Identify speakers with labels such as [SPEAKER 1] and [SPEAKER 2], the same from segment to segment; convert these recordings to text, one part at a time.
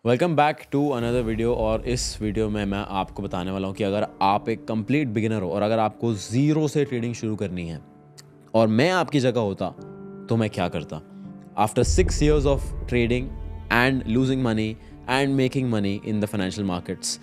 [SPEAKER 1] Welcome back to another video. और इस video में मैं आपको बताने वाला हूँ कि अगर आप एक कंप्लीट बिगिनर हो और अगर आपको ज़ीरो से ट्रेडिंग शुरू करनी है और मैं आपकी जगह होता तो मैं क्या करता। After 6 years of trading and losing money and making money in the financial markets,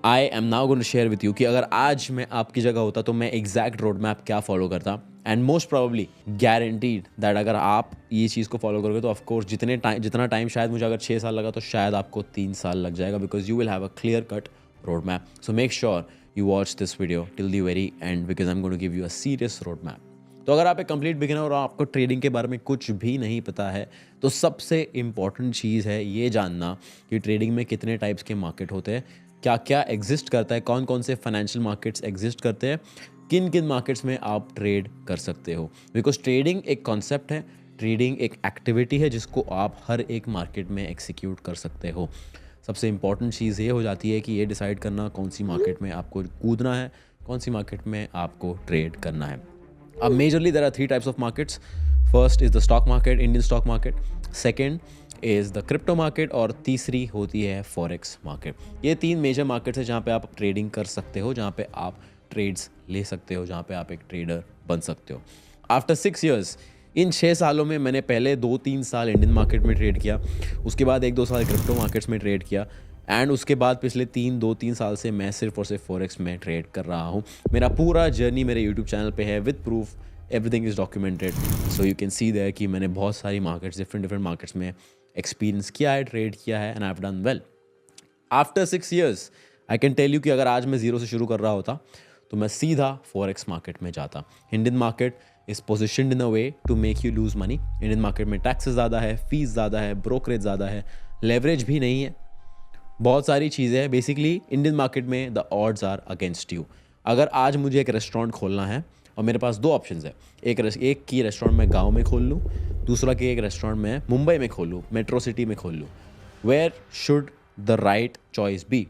[SPEAKER 1] I am now going to share with you कि अगर आज मैं आपकी जगह होता तो मैं एग्जैक्ट रोड मैप क्या फॉलो करता। And most probably guaranteed that अगर आप ये चीज़ को फॉलो करोगे तो ऑफकोर्स जितना टाइम शायद मुझे अगर 6 साल लगा तो शायद आपको 3 साल लग जाएगा, because you will have a clear cut road map. So make sure you watch this video till the very end, because I am going to give you a serious road map. तो अगर आप एक complete beginner और आपको trading के बारे में कुछ भी नहीं पता है तो सबसे इम्पॉर्टेंट चीज़ है ये जानना कि ट्रेडिंग में कितने टाइप्स के मार्केट होते हैं, क्या क्या एग्जिस्ट करता है, कौन कौन से फाइनेंशियल मार्केट्स एग्जिस्ट करते हैं, किन किन मार्केट्स में आप ट्रेड कर सकते हो। बिकॉज ट्रेडिंग एक कॉन्सेप्ट है, ट्रेडिंग एक एक्टिविटी है जिसको आप हर एक मार्केट में एक्सिक्यूट कर सकते हो। सबसे इम्पॉर्टेंट चीज़ ये हो जाती है कि ये डिसाइड करना कौन सी मार्केट में आपको कूदना है, कौन सी मार्केट में आपको ट्रेड करना है। अब majorly there are 3 types of markets. First is the stock market, Indian stock market. Second is the crypto market और तीसरी होती है फॉरेक्स मार्केट। ये 3 मेजर मार्केट्स है जहाँ पे आप ट्रेडिंग कर सकते हो, जहाँ पे आप ट्रेड्स ले सकते हो, जहाँ पे आप एक ट्रेडर बन सकते हो। आफ्टर 6 years, इन 6 सालों में मैंने पहले 2-3 साल इंडियन मार्केट में ट्रेड किया, उसके बाद 1-2 साल क्रिप्टो मार्केट्स में ट्रेड किया एंड उसके बाद पिछले 2-3 साल से मैं सिर्फ और सिर्फ फॉरेक्स में ट्रेड कर रहा हूँ। मेरा पूरा जर्नी मेरे यूट्यूब चैनल पे है with proof, everything is documented, so you can see there कि मैंने बहुत सारी मार्केट्स, डिफरेंट मार्केट्स में एक्सपीरियंस किया है, ट्रेड किया है and I have done well. After 6 years I can tell you कि अगर आज मैं ज़ीरो से शुरू कर रहा होता तो मैं सीधा फॉरेक्स मार्केट में जाता। Indian market is positioned in a way to make you lose money. Indian market में टैक्सेस ज़्यादा है, फीस ज़्यादा है, ब्रोकरेज ज़्यादा है, लेवरेज भी नहीं है, बहुत सारी चीज़ें हैं। बेसिकली इंडियन मार्केट में the odds are against you. अगर आज मुझे एक रेस्टोरेंट खोलना है और मेरे पास 2 ऑप्शंस है, एक की रेस्टोरेंट मैं गांव में खोल लूँ, दूसरा की एक रेस्टोरेंट मैं मुंबई में खोल लूँ, मेट्रो सिटी में खोल लूँ। Where should the right choice be?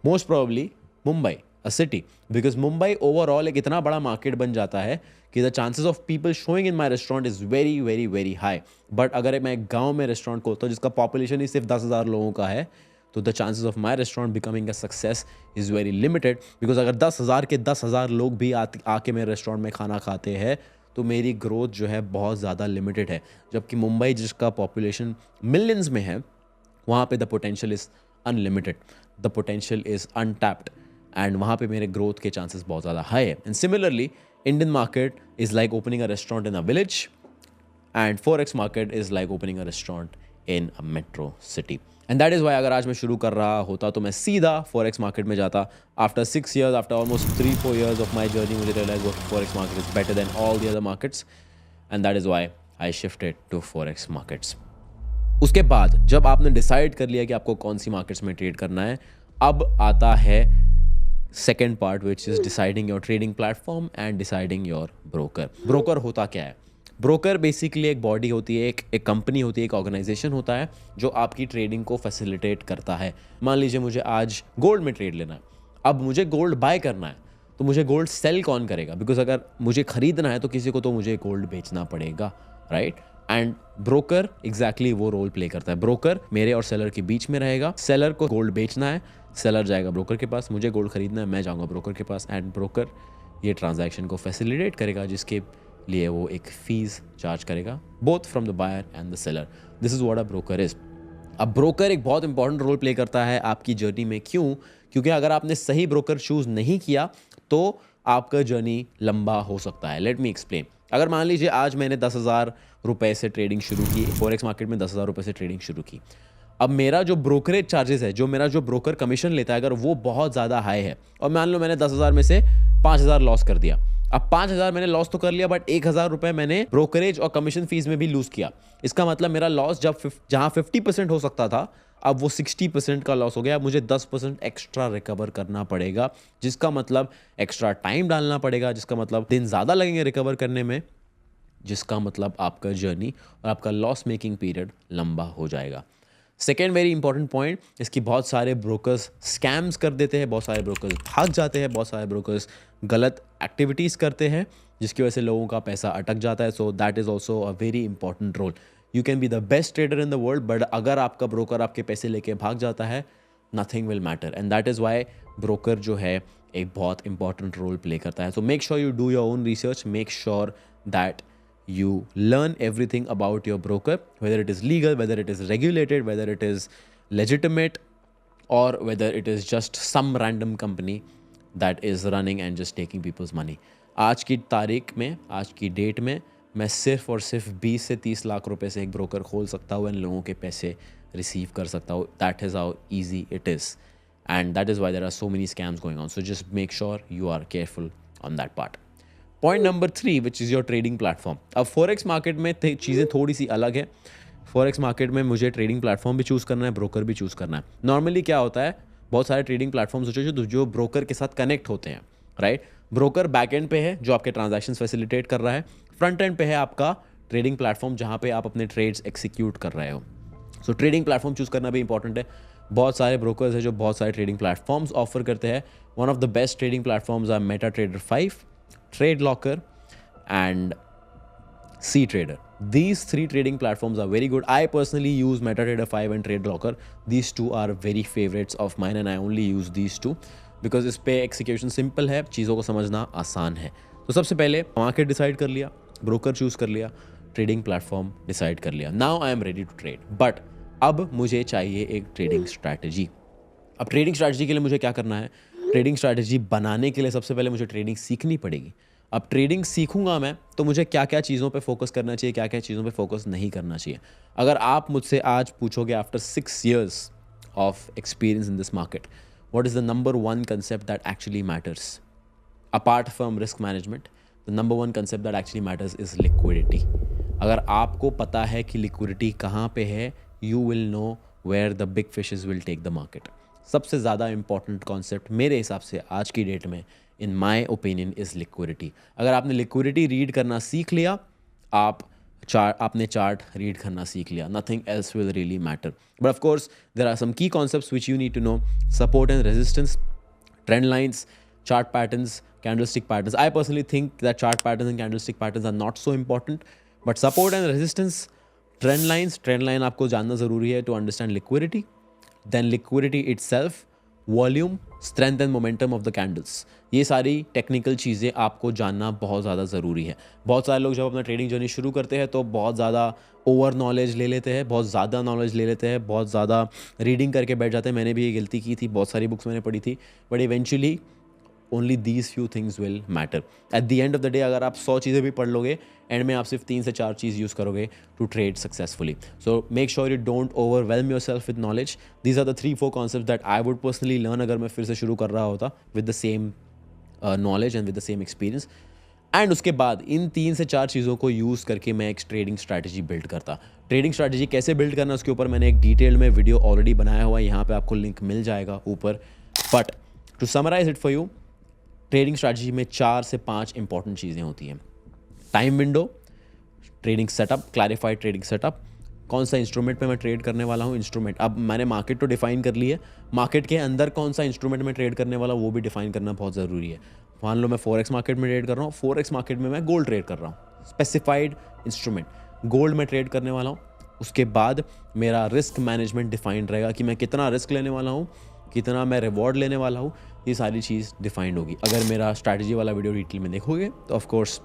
[SPEAKER 1] Most probably Mumbai, a city, because Mumbai overall एक इतना बड़ा मार्केट बन जाता है कि the chances of people showing in my restaurant is very very very high. But अगर मैं गांव में रेस्टोरेंट खोलता हूँ जिसका पॉपुलेशन ही सिर्फ 10,000 लोगों का है तो the chances of my restaurant becoming a success is very limited, because अगर 10,000 के 10,000 लोग भी आके मेरे रेस्टोरेंट में खाना खाते हैं तो मेरी ग्रोथ जो है बहुत ज़्यादा लिमिटेड है। जबकि मुंबई जिसका पॉपुलेशन मिलियंस में है वहाँ पे the potential is unlimited, the potential is untapped and वहाँ पे मेरे ग्रोथ के चांसेस बहुत ज़्यादा हाई है। And similarly Indian market is like opening a restaurant in a village and forex market is like opening a restaurant in a metro city. And that is Y अगर आज मैं शुरू कर रहा होता तो मैं सीधा फॉरेक्स मार्केट में जाता। After 6 years, after almost 3-4 years of my journey, मुझे रियलाइज हुआ forex market is better than all the other markets and that is why I shifted to forex markets. उसके बाद जब आपने डिसाइड कर लिया कि आपको कौन सी मार्केट्स में ट्रेड करना है, अब आता है second part which is deciding your trading platform and deciding your broker. Broker होता क्या है? ब्रोकर बेसिकली एक बॉडी होती है, एक कंपनी होती है, एक ऑर्गेनाइजेशन होता है जो आपकी ट्रेडिंग को फैसिलिटेट करता है। मान लीजिए मुझे आज गोल्ड में ट्रेड लेना है, अब मुझे गोल्ड बाय करना है तो मुझे गोल्ड सेल कौन करेगा? बिकॉज अगर मुझे खरीदना है तो किसी को तो मुझे गोल्ड बेचना पड़ेगा, राइट? एंड ब्रोकर एग्जैक्टली वो रोल प्ले करता है। ब्रोकर मेरे और सेलर के बीच में रहेगा। सेलर को गोल्ड बेचना है, सेलर जाएगा ब्रोकर के पास, मुझे गोल्ड खरीदना है, मैं जाऊंगा ब्रोकर के पास एंड ब्रोकर ये ट्रांजैक्शन को फैसिलिटेट करेगा जिसके लिए वो एक फीस चार्ज करेगा, both from the buyer and the seller. This is what a broker is. अब ब्रोकर एक बहुत इंपॉर्टेंट रोल प्ले करता है आपकी जर्नी में। क्यों? क्योंकि अगर आपने सही ब्रोकर चूज नहीं किया तो आपका जर्नी लंबा हो सकता है। Let me explain. अगर मान लीजिए आज मैंने 10,000 रुपए से ट्रेडिंग शुरू की, फॉरेक्स मार्केट में 10,000 रुपए से ट्रेडिंग शुरू की। अब मेरा जो ब्रोकरेज चार्जेस है, जो मेरा जो ब्रोकर कमीशन लेता है, अगर वो बहुत ज़्यादा हाई है और मान लो मैंने 10,000 में से 5,000 लॉस कर दिया। अब 5,000 मैंने लॉस तो कर लिया बट 1,000 रुपए मैंने ब्रोकरेज और कमीशन फीस में भी लूज किया। इसका मतलब मेरा लॉस जहां 50% हो सकता था अब वो 60% का लॉस हो गया। मुझे 10% एक्स्ट्रा रिकवर करना पड़ेगा, जिसका मतलब एक्स्ट्रा टाइम डालना पड़ेगा, जिसका मतलब दिन ज़्यादा लगेंगे रिकवर करने में, जिसका मतलब आपका जर्नी और आपका लॉस मेकिंग पीरियड लंबा हो जाएगा। सेकेंड वेरी इंपॉर्टेंट पॉइंट, इसकी बहुत सारे ब्रोकर्स स्कैम्स कर देते हैं, बहुत सारे ब्रोकर्स भाग जाते हैं, बहुत सारे ब्रोकर्स गलत एक्टिविटीज़ करते हैं जिसकी वजह से लोगों का पैसा अटक जाता है। So that is also a very important role you can be the best trader in the world, but अगर आपका ब्रोकर आपके पैसे लेके भाग जाता है, nothing will matter. And that is why broker जो है एक बहुत इंपॉर्टेंट रोल प्ले करता है। So make sure you do your own research, make sure that you learn everything about your broker, whether it is legal, whether it is regulated, whether it is legitimate, or whether it is just some random company that is running and just taking people's money. आज की तारीख में, आज की date में मैं सिर्फ और सिर्फ 20 से 30 लाख रुपए से एक ब्रोकर खोल सकता हूँ, इन लोगों के पैसे रिसीव कर सकता हूँ. That is how easy it is, and that is why there are so many scams going on. So just make sure you are careful on that part. Point number 3, which is your trading platform. अब forex market में चीज़ें थोड़ी सी अलग है. Forex market में मुझे trading platform भी choose करना है, ब्रोकर भी चूज़ करना है. नॉर्मली क्या होता है, बहुत सारे ट्रेडिंग प्लेटफॉर्म्स होते हैं जो ब्रोकर के साथ कनेक्ट होते हैं, राइट. ब्रोकर बैक एंड पे है जो आपके ट्रांजैक्शंस फैसिलिटेट कर रहा है, फ्रंट एंड पे है आपका ट्रेडिंग प्लेटफॉर्म जहाँ पे आप अपने ट्रेड्स एक्सिक्यूट कर रहे हो. सो ट्रेडिंग प्लेटफॉर्म चूज़ करना भी इंपॉर्टेंट है. बहुत सारे ब्रोकर्स हैं जो बहुत सारे ट्रेडिंग प्लेटफॉर्म्स ऑफर करते हैं. One of the best trading platforms are MetaTrader 5, trade locker and CTrader. These 3 trading platforms are very good. I personally use MetaTrader 5 and TradeLocker. These 2 are very favorites of mine and I only use these 2 because इस पे execution simple है, चीज़ों को समझना आसान है. तो सबसे पहले मार्केट डिसाइड कर लिया, ब्रोकर चूज़ कर लिया, ट्रेडिंग प्लेटफॉर्म डिसाइड कर लिया. Now I am ready to trade, but अब मुझे चाहिए एक ट्रेडिंग स्ट्रैटेजी. अब ट्रेडिंग स्ट्रैटेजी के लिए मुझे क्या करना है, ट्रेडिंग स्ट्रैटेजी बनाने के लिए सबसे पहले मुझे ट्रेडिंग सीखनी पड़ेगी. अब ट्रेडिंग सीखूंगा मैं तो मुझे क्या क्या चीज़ों पे फोकस करना चाहिए, क्या क्या चीज़ों पे फोकस नहीं करना चाहिए. अगर आप मुझसे आज पूछोगे after 6 years of experience in this market, what is the number 1 concept that actually matters apart from risk management, the number 1 concept that actually matters is liquidity. अगर आपको पता है कि लिक्विडिटी कहाँ पे है, you will know where the big fishes will take the market. सबसे ज़्यादा इंपॉर्टेंट कॉन्सेप्ट मेरे हिसाब से आज की डेट में इन माई ओपिनियन इज़ लिक्विडिटी. अगर आपने लिक्विडिटी रीड करना सीख लिया, आपने चार्ट रीड करना सीख लिया, nothing else will really matter. But of course there are some key concepts which you need to know. Support and resistance, trend lines, chart patterns, candlestick patterns. I personally think that chart patterns and candlestick patterns are not so important, but support and resistance, trend line आपको जानना ज़रूरी है to understand liquidity. Then liquidity itself, volume, strength and momentum of the candles. ये सारी technical चीज़ें आपको जानना बहुत ज़्यादा ज़रूरी है. बहुत सारे लोग जब अपना ट्रेडिंग जर्नी शुरू करते हैं तो बहुत ज़्यादा ओवर नॉलेज ले लेते हैं, बहुत ज़्यादा नॉलेज ले लेते हैं, बहुत ज़्यादा रीडिंग करके बैठ जाते हैं. मैंने भी ये गलती की थी, बहुत सारी बुक्स मैंने पढ़ी थी, but eventually only these few things will matter. At the end of the day अगर आप 100 चीज़ें भी पढ़ लोगे, एंड में आप सिर्फ 3 से 4 चीज़ यूज़ करोगे to trade successfully. So make sure you don't overwhelm yourself with knowledge. These are the 3-4 concept that I would personally learn अगर मैं फिर से शुरू कर रहा होता with the same knowledge and with the same experience. And उसके बाद इन 3 से 4 चीज़ों को यूज़ करके मैं एक ट्रेडिंग स्ट्रैटेजी बिल्ड करता. ट्रेडिंग स्ट्रैटेजी कैसे बिल्ड करना उसके ऊपर मैंने एक डिटेल में वीडियो ऑलरेडी बनाया हुआ है, यहाँ पे आपको लिंक मिल जाएगा ऊपर. But to summarize it for you, trading strategy में 4 से 5 इंपॉर्टेंट चीज़ें होती हैं. Time window, trading setup, clarified trading setup, कौन सा इंस्ट्रूमेंट पे मैं ट्रेड करने वाला हूँ. इंस्ट्रूमेंट, अब मैंने मार्केट तो डिफाइन कर ली है, मार्केट के अंदर कौन सा इंस्ट्रूमेंट में ट्रेड करने वाला हूँ वो भी डिफाइन करना बहुत ज़रूरी है. मान लो मैं फॉरेक्स मार्केट में ट्रेड कर रहा हूँ, फॉरेक्स मार्केट में मैं गोल्ड ट्रेड कर रहा हूँ, स्पेसिफाइड इंस्ट्रूमेंट गोल्ड में ट्रेड करने वाला हूँ. उसके बाद मेरा रिस्क मैनेजमेंट डिफाइंड रहेगा कि मैं कितना रिस्क लेने वाला हूँ, कितना मैं रिवॉर्ड लेने वाला हूँ, ये सारी चीज़ डिफाइंड होगी. अगर मेरा स्ट्रैटेजी वाला वीडियो डिटेल में देखोगे तो of course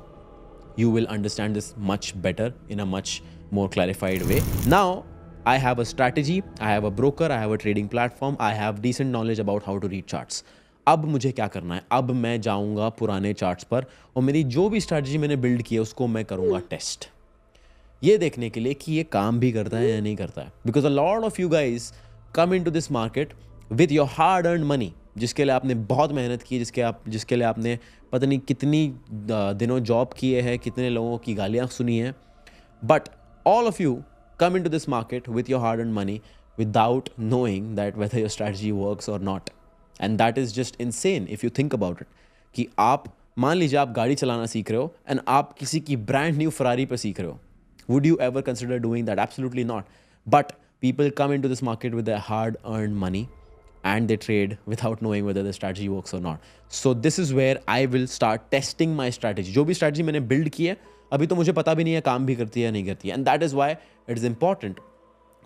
[SPEAKER 1] you will understand this much better in a much more clarified way. Now I have a strategy, I have a broker, I have a trading platform, I have decent knowledge about how to read charts. अब मुझे क्या करना है, अब मैं जाऊंगा पुराने charts पर और मेरी जो भी स्ट्रैटेजी मैंने बिल्ड की है उसको मैं करूंगा टेस्ट, ये देखने के लिए कि ये काम भी करता है या नहीं करता है. Because a lot of you guys come in to this market with your hard earn money, जिसके लिए आपने बहुत मेहनत की, जिसके लिए आपने पता नहीं कितनी दिनों जॉब किए हैं, कितने लोगों की गालियाँ सुनी हैं. But all of you come in to this market with your hard earn money without knowing that whether your strategy works और not. And that is just insane if you think about it. कि आप मान लीजिए आप गाड़ी चलाना सीख रहे हो एंड आप किसी की ब्रांड न्यू फरारी पर सीख रहे हो. Would you ever consider doing that? Absolutely not. But people come into this market with their hard-earned money and they trade without knowing whether the strategy works or not. So this is where I will start testing my strategy. जो भी strategy मैंने build की है अभी तो मुझे पता भी नहीं है काम भी करती है या नहीं करती है, and that is why it is important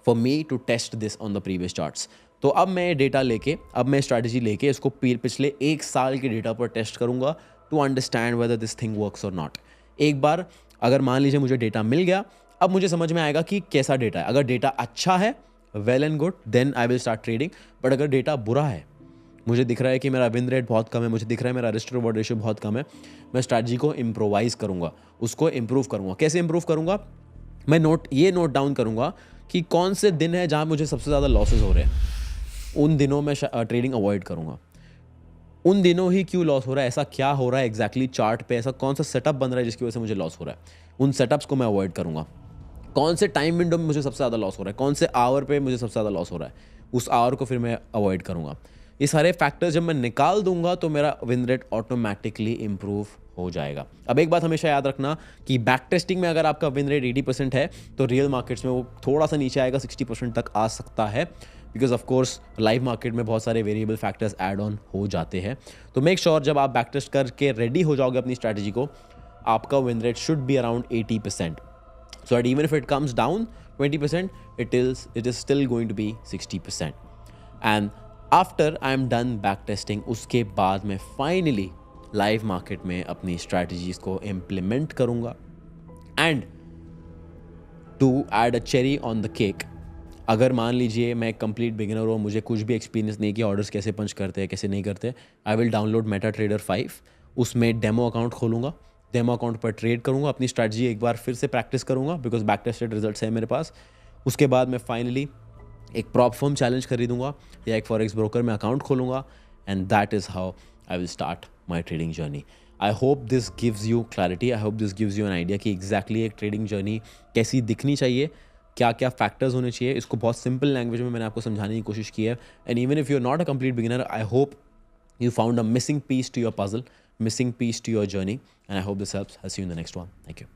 [SPEAKER 1] for me to test this on the previous charts. तो अब मैं डेटा लेके, अब मैं स्ट्रैटेजी लेके इसको पिछले 1 साल के डेटा पर टेस्ट करूँगा to understand whether this thing works और नॉट। एक बार अगर मान लीजिए मुझे डेटा मिल गया, अब मुझे समझ में आएगा कि कैसा डेटा है। अगर डेटा अच्छा है, well and good, then I will start trading. But अगर डेटा बुरा है, मुझे दिख रहा है कि मेरा विन रेट बहुत कम है, मुझे दिख रहा है मेरा रिस्क रिवॉर्ड रेशियो बहुत कम है, मैं स्ट्रैटेजी को इम्प्रोवाइज़ करूँगा, उसको इम्प्रूव करूँगा। कैसे इम्प्रूव करूँगा? मैं नोट डाउन करूँगा कि कौन से दिन है जहाँ मुझे सबसे ज़्यादा लॉसेस हो रहे हैं, उन दिनों में ट्रेडिंग अवॉइड करूँगा। उन दिनों ही क्यों लॉस हो रहा है, ऐसा क्या हो रहा है एग्जैक्टली चार्ट पे, ऐसा कौन सा सेटअप बन रहा है जिसकी वजह से मुझे लॉस हो रहा है, उन सेटअप्स को मैं अवॉइड करूँगा। कौन से टाइम विंडो में मुझे सबसे ज़्यादा लॉस हो रहा है, कौन से आवर पे मुझे सबसे ज़्यादा लॉस हो रहा है, उस आवर को फिर मैं अवॉइड करूँगा। ये सारे फैक्टर्स जब मैं निकाल दूंगा तो मेरा विन रेट ऑटोमेटिकली इंप्रूव हो जाएगा। अब एक बात हमेशा याद रखना कि बैक टेस्टिंग में अगर आपका विन रेट 80% है तो रियल मार्केट्स में वो थोड़ा सा नीचे आएगा, 60% तक आ सकता है, because of course live market में बहुत सारे वेरिएबल फैक्टर्स ऐड ऑन हो जाते हैं। तो मेक श्योर जब आप बैक टेस्ट करके रेडी हो जाओगे अपनी स्ट्रैटेजी को, आपका win rate should be around 80%. So that even if it comes down 20%, it is still going to be 60%. And after I am done backtesting, उसके बाद मैं finally लाइव मार्केट में अपनी स्ट्रैटेजीज को इम्प्लीमेंट करूँगा। And to add a cherry on the cake, अगर मान लीजिए मैं कंप्लीट बिगिनर हूँ, मुझे कुछ भी एक्सपीरियंस नहीं कि ऑर्डर्स कैसे पंच करते हैं कैसे नहीं करते, I will download Meta trader 5, उसमें डेमो अकाउंट खोलूँगा, डेमो अकाउंट पर ट्रेड करूँगा, अपनी स्ट्रैटेजी एक बार फिर से प्रैक्टिस करूँगा बिकॉज बैक टेस्टेड रिजल्ट्स है मेरे पास। उसके बाद मैं फाइनली एक प्रॉप फर्म चैलेंज खरीदूँगा या एक फॉरेक्स ब्रोकर में अकाउंट खोलूँगा, and that is how I will start my trading journey. I hope this gives you clarity, I hope this gives you an idea कि एग्जैक्टली एक trading journey कैसी दिखनी चाहिए, क्या क्या फैक्टर्स होने चाहिए। इसको बहुत सिंपल लैंग्वेज में मैंने आपको समझाने की कोशिश की है। And even if you are not a complete beginner, I hope you found a missing piece to your puzzle, missing piece to your journey, and I hope this helps. I'll see you in the next one. Thank you.